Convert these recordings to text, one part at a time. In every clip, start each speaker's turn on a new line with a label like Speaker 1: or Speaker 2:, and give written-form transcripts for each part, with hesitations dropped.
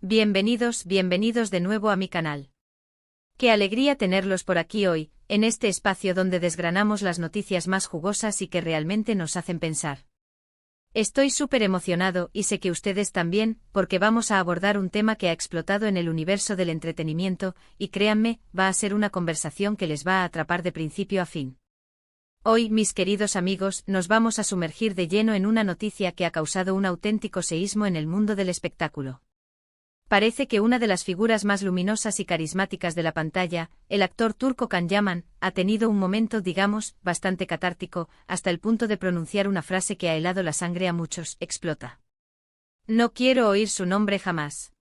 Speaker 1: Bienvenidos de nuevo a mi canal. Qué alegría tenerlos por aquí hoy, en este espacio donde desgranamos las noticias más jugosas y que realmente nos hacen pensar. Estoy súper emocionado y sé que ustedes también, porque vamos a abordar un tema que ha explotado en el universo del entretenimiento, y créanme, va a ser una conversación que les va a atrapar de principio a fin. Hoy, mis queridos amigos, nos vamos a sumergir de lleno en una noticia que ha causado un auténtico seísmo en el mundo del espectáculo. Parece que una de las figuras más luminosas y carismáticas de la pantalla, el actor turco Can Yaman, ha tenido un momento, digamos, bastante catártico, hasta el punto de pronunciar una frase que ha helado la sangre a muchos: explota. No quiero oír su nombre jamás.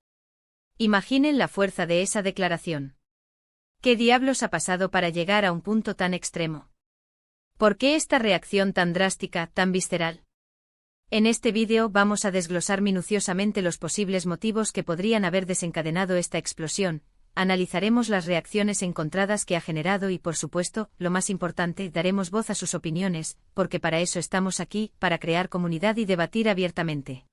Speaker 1: Imaginen la fuerza de esa declaración. ¿Qué diablos ha pasado para llegar a un punto tan extremo? ¿Por qué esta reacción tan drástica, tan visceral? En este vídeo vamos a desglosar minuciosamente los posibles motivos que podrían haber desencadenado esta explosión, analizaremos las reacciones encontradas que ha generado y, por supuesto, lo más importante, daremos voz a sus opiniones, porque para eso estamos aquí, para crear comunidad y debatir abiertamente.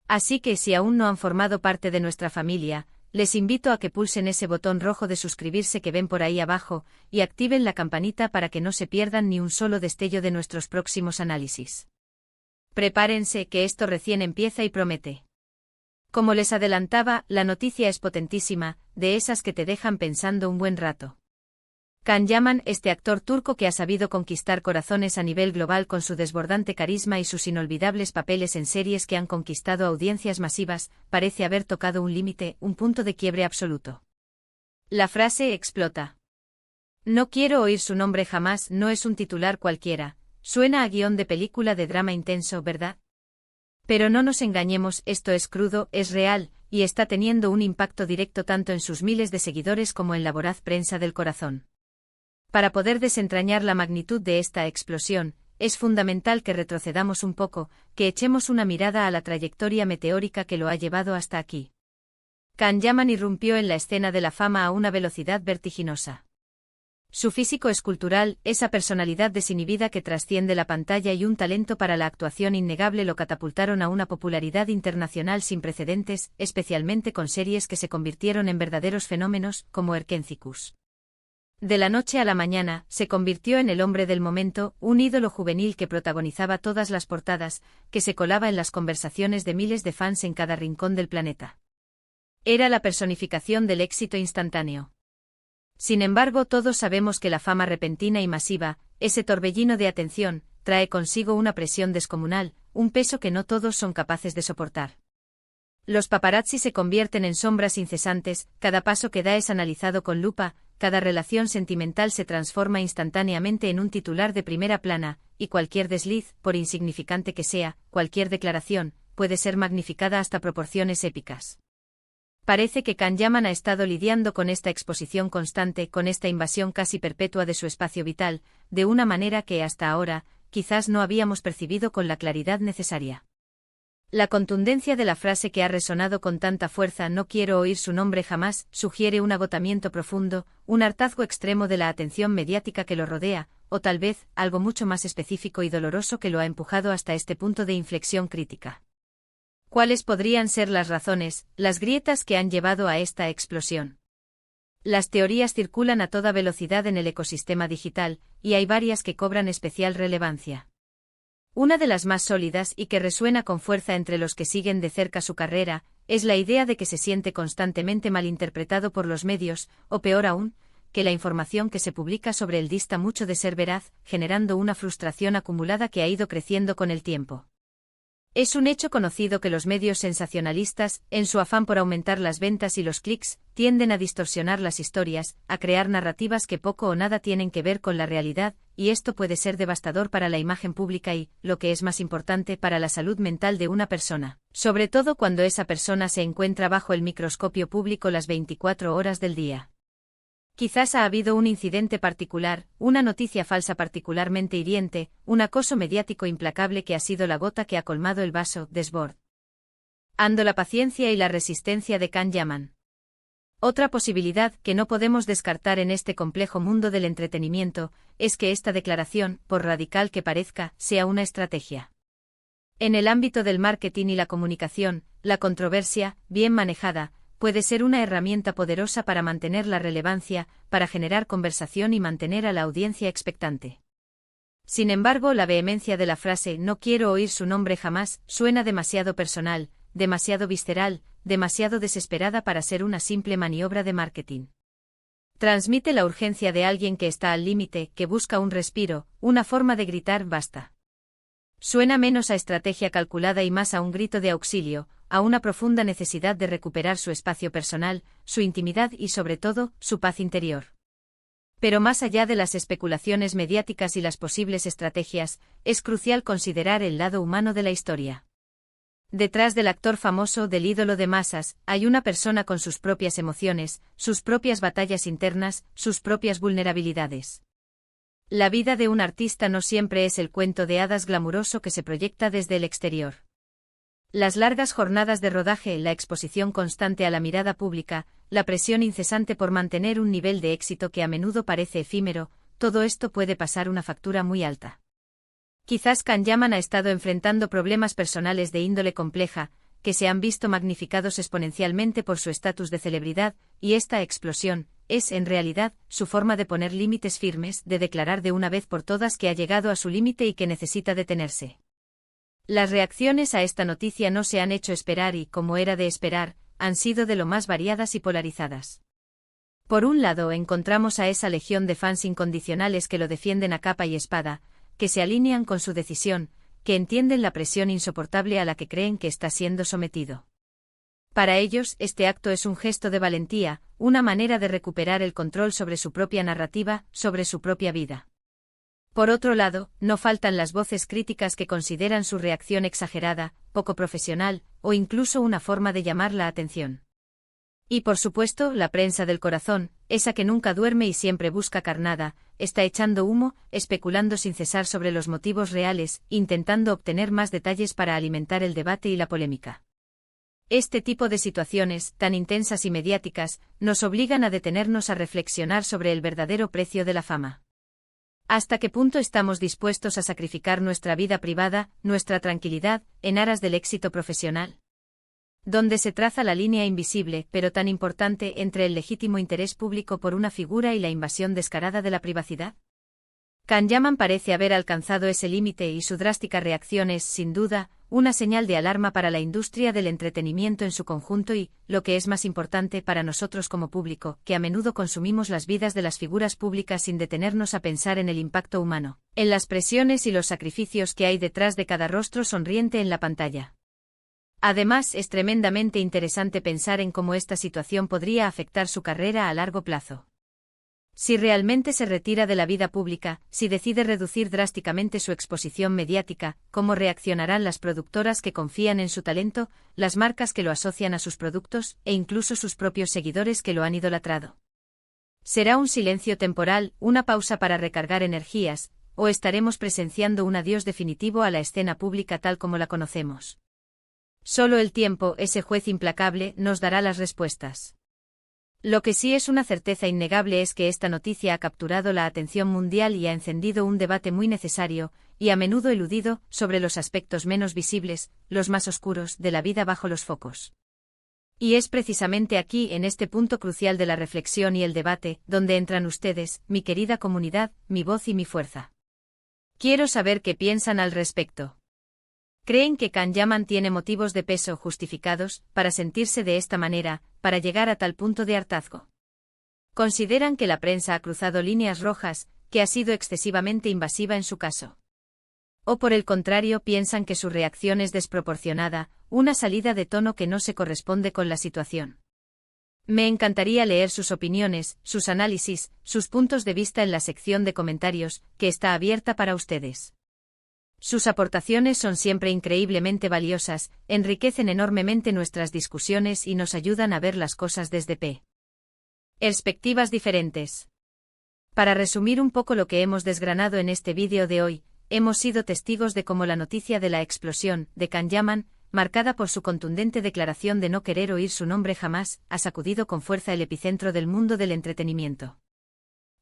Speaker 1: Así que si aún no han formado parte de nuestra familia, les invito a que pulsen ese botón rojo de suscribirse que ven por ahí abajo, y activen la campanita para que no se pierdan ni un solo destello de nuestros próximos análisis. Prepárense, que esto recién empieza y promete. Como les adelantaba, la noticia es potentísima, de esas que te dejan pensando un buen rato. Can Yaman, este actor turco que ha sabido conquistar corazones a nivel global con su desbordante carisma y sus inolvidables papeles en series que han conquistado audiencias masivas, parece haber tocado un límite, un punto de quiebre absoluto. La frase explota. No quiero oír su nombre jamás no es un titular cualquiera. Suena a guión de película de drama intenso, ¿verdad? Pero no nos engañemos, esto es crudo, es real, y está teniendo un impacto directo tanto en sus miles de seguidores como en la voraz prensa del corazón. Para poder desentrañar la magnitud de esta explosión, es fundamental que retrocedamos un poco, que echemos una mirada a la trayectoria meteórica que lo ha llevado hasta aquí. Can Yaman irrumpió en la escena de la fama a una velocidad vertiginosa. Su físico escultural, esa personalidad desinhibida que trasciende la pantalla y un talento para la actuación innegable lo catapultaron a una popularidad internacional sin precedentes, especialmente con series que se convirtieron en verdaderos fenómenos, como Erkenzicus. De la noche a la mañana, se convirtió en el hombre del momento, un ídolo juvenil que protagonizaba todas las portadas, que se colaba en las conversaciones de miles de fans en cada rincón del planeta. Era la personificación del éxito instantáneo. Sin embargo, todos sabemos que la fama repentina y masiva, ese torbellino de atención, trae consigo una presión descomunal, un peso que no todos son capaces de soportar. Los paparazzi se convierten en sombras incesantes, cada paso que da es analizado con lupa, cada relación sentimental se transforma instantáneamente en un titular de primera plana, y cualquier desliz, por insignificante que sea, cualquier declaración, puede ser magnificada hasta proporciones épicas. Parece que Can Yaman ha estado lidiando con esta exposición constante, con esta invasión casi perpetua de su espacio vital, de una manera que hasta ahora, quizás no habíamos percibido con la claridad necesaria. La contundencia de la frase que ha resonado con tanta fuerza "no quiero oír su nombre jamás" sugiere un agotamiento profundo, un hartazgo extremo de la atención mediática que lo rodea, o tal vez, algo mucho más específico y doloroso que lo ha empujado hasta este punto de inflexión crítica. ¿Cuáles podrían ser las razones, las grietas que han llevado a esta explosión? Las teorías circulan a toda velocidad en el ecosistema digital, y hay varias que cobran especial relevancia. Una de las más sólidas y que resuena con fuerza entre los que siguen de cerca su carrera, es la idea de que se siente constantemente malinterpretado por los medios, o peor aún, que la información que se publica sobre él dista mucho de ser veraz, generando una frustración acumulada que ha ido creciendo con el tiempo. Es un hecho conocido que los medios sensacionalistas, en su afán por aumentar las ventas y los clics, tienden a distorsionar las historias, a crear narrativas que poco o nada tienen que ver con la realidad, y esto puede ser devastador para la imagen pública y, lo que es más importante, para la salud mental de una persona, sobre todo cuando esa persona se encuentra bajo el microscopio público las 24 horas del día. Quizás ha habido un incidente particular, una noticia falsa particularmente hiriente, un acoso mediático implacable que ha sido la gota que ha colmado el vaso, desbordando la paciencia y la resistencia de Can Yaman. Otra posibilidad que no podemos descartar en este complejo mundo del entretenimiento, es que esta declaración, por radical que parezca, sea una estrategia. En el ámbito del marketing y la comunicación, la controversia, bien manejada, puede ser una herramienta poderosa para mantener la relevancia, para generar conversación y mantener a la audiencia expectante. Sin embargo, la vehemencia de la frase "no quiero oír su nombre jamás" suena demasiado personal, demasiado visceral, demasiado desesperada para ser una simple maniobra de marketing. Transmite la urgencia de alguien que está al límite, que busca un respiro, una forma de gritar "basta". Suena menos a estrategia calculada y más a un grito de auxilio, a una profunda necesidad de recuperar su espacio personal, su intimidad y sobre todo, su paz interior. Pero más allá de las especulaciones mediáticas y las posibles estrategias, es crucial considerar el lado humano de la historia. Detrás del actor famoso, del ídolo de masas, hay una persona con sus propias emociones, sus propias batallas internas, sus propias vulnerabilidades. La vida de un artista no siempre es el cuento de hadas glamuroso que se proyecta desde el exterior. Las largas jornadas de rodaje, la exposición constante a la mirada pública, la presión incesante por mantener un nivel de éxito que a menudo parece efímero, todo esto puede pasar una factura muy alta. Quizás Can Yaman ha estado enfrentando problemas personales de índole compleja, que se han visto magnificados exponencialmente por su estatus de celebridad, y esta explosión es, en realidad, su forma de poner límites firmes, de declarar de una vez por todas que ha llegado a su límite y que necesita detenerse. Las reacciones a esta noticia no se han hecho esperar y, como era de esperar, han sido de lo más variadas y polarizadas. Por un lado encontramos a esa legión de fans incondicionales que lo defienden a capa y espada, que se alinean con su decisión, que entienden la presión insoportable a la que creen que está siendo sometido. Para ellos, este acto es un gesto de valentía, una manera de recuperar el control sobre su propia narrativa, sobre su propia vida. Por otro lado, no faltan las voces críticas que consideran su reacción exagerada, poco profesional, o incluso una forma de llamar la atención. Y por supuesto, la prensa del corazón, esa que nunca duerme y siempre busca carnada, está echando humo, especulando sin cesar sobre los motivos reales, intentando obtener más detalles para alimentar el debate y la polémica. Este tipo de situaciones, tan intensas y mediáticas, nos obligan a detenernos a reflexionar sobre el verdadero precio de la fama. ¿Hasta qué punto estamos dispuestos a sacrificar nuestra vida privada, nuestra tranquilidad, en aras del éxito profesional? ¿Dónde se traza la línea invisible, pero tan importante, entre el legítimo interés público por una figura y la invasión descarada de la privacidad? Can Yaman parece haber alcanzado ese límite y su drástica reacción es, sin duda, una señal de alarma para la industria del entretenimiento en su conjunto y, lo que es más importante para nosotros como público, que a menudo consumimos las vidas de las figuras públicas sin detenernos a pensar en el impacto humano, en las presiones y los sacrificios que hay detrás de cada rostro sonriente en la pantalla. Además, es tremendamente interesante pensar en cómo esta situación podría afectar su carrera a largo plazo. Si realmente se retira de la vida pública, si decide reducir drásticamente su exposición mediática, ¿cómo reaccionarán las productoras que confían en su talento, las marcas que lo asocian a sus productos, e incluso sus propios seguidores que lo han idolatrado? ¿Será un silencio temporal, una pausa para recargar energías, o estaremos presenciando un adiós definitivo a la escena pública tal como la conocemos? Solo el tiempo, ese juez implacable, nos dará las respuestas. Lo que sí es una certeza innegable es que esta noticia ha capturado la atención mundial y ha encendido un debate muy necesario, y a menudo eludido, sobre los aspectos menos visibles, los más oscuros, de la vida bajo los focos. Y es precisamente aquí, en este punto crucial de la reflexión y el debate, donde entran ustedes, mi querida comunidad, mi voz y mi fuerza. Quiero saber qué piensan al respecto. ¿Creen que Can Yaman tiene motivos de peso justificados para sentirse de esta manera, para llegar a tal punto de hartazgo? ¿Consideran que la prensa ha cruzado líneas rojas, que ha sido excesivamente invasiva en su caso? ¿O por el contrario piensan que su reacción es desproporcionada, una salida de tono que no se corresponde con la situación? Me encantaría leer sus opiniones, sus análisis, sus puntos de vista en la sección de comentarios, que está abierta para ustedes. Sus aportaciones son siempre increíblemente valiosas, enriquecen enormemente nuestras discusiones y nos ayudan a ver las cosas desde perspectivas diferentes. Para resumir un poco lo que hemos desgranado en este vídeo de hoy, hemos sido testigos de cómo la noticia de la explosión de Can Yaman, marcada por su contundente declaración de no querer oír su nombre jamás, ha sacudido con fuerza el epicentro del mundo del entretenimiento.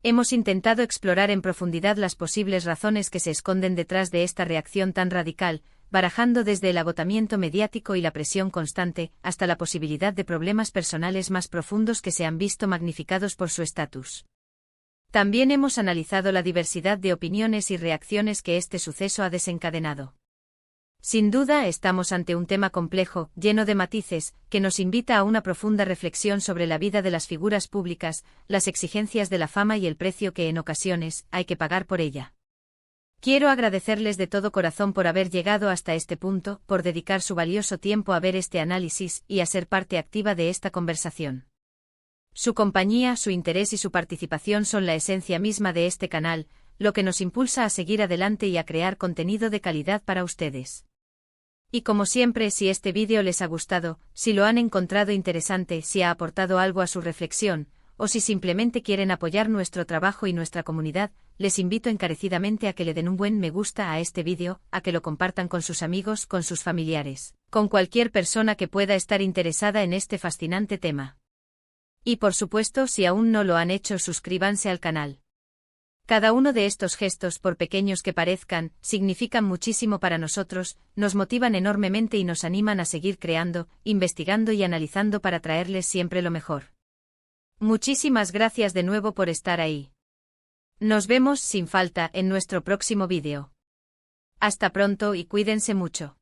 Speaker 1: Hemos intentado explorar en profundidad las posibles razones que se esconden detrás de esta reacción tan radical, barajando desde el agotamiento mediático y la presión constante, hasta la posibilidad de problemas personales más profundos que se han visto magnificados por su estatus. También hemos analizado la diversidad de opiniones y reacciones que este suceso ha desencadenado. Sin duda estamos ante un tema complejo, lleno de matices, que nos invita a una profunda reflexión sobre la vida de las figuras públicas, las exigencias de la fama y el precio que en ocasiones hay que pagar por ella. Quiero agradecerles de todo corazón por haber llegado hasta este punto, por dedicar su valioso tiempo a ver este análisis y a ser parte activa de esta conversación. Su compañía, su interés y su participación son la esencia misma de este canal, lo que nos impulsa a seguir adelante y a crear contenido de calidad para ustedes. Y como siempre, si este vídeo les ha gustado, si lo han encontrado interesante, si ha aportado algo a su reflexión, o si simplemente quieren apoyar nuestro trabajo y nuestra comunidad, les invito encarecidamente a que le den un buen me gusta a este vídeo, a que lo compartan con sus amigos, con sus familiares, con cualquier persona que pueda estar interesada en este fascinante tema. Y por supuesto, si aún no lo han hecho, suscríbanse al canal. Cada uno de estos gestos, por pequeños que parezcan, significan muchísimo para nosotros, nos motivan enormemente y nos animan a seguir creando, investigando y analizando para traerles siempre lo mejor. Muchísimas gracias de nuevo por estar ahí. Nos vemos sin falta en nuestro próximo vídeo. Hasta pronto y cuídense mucho.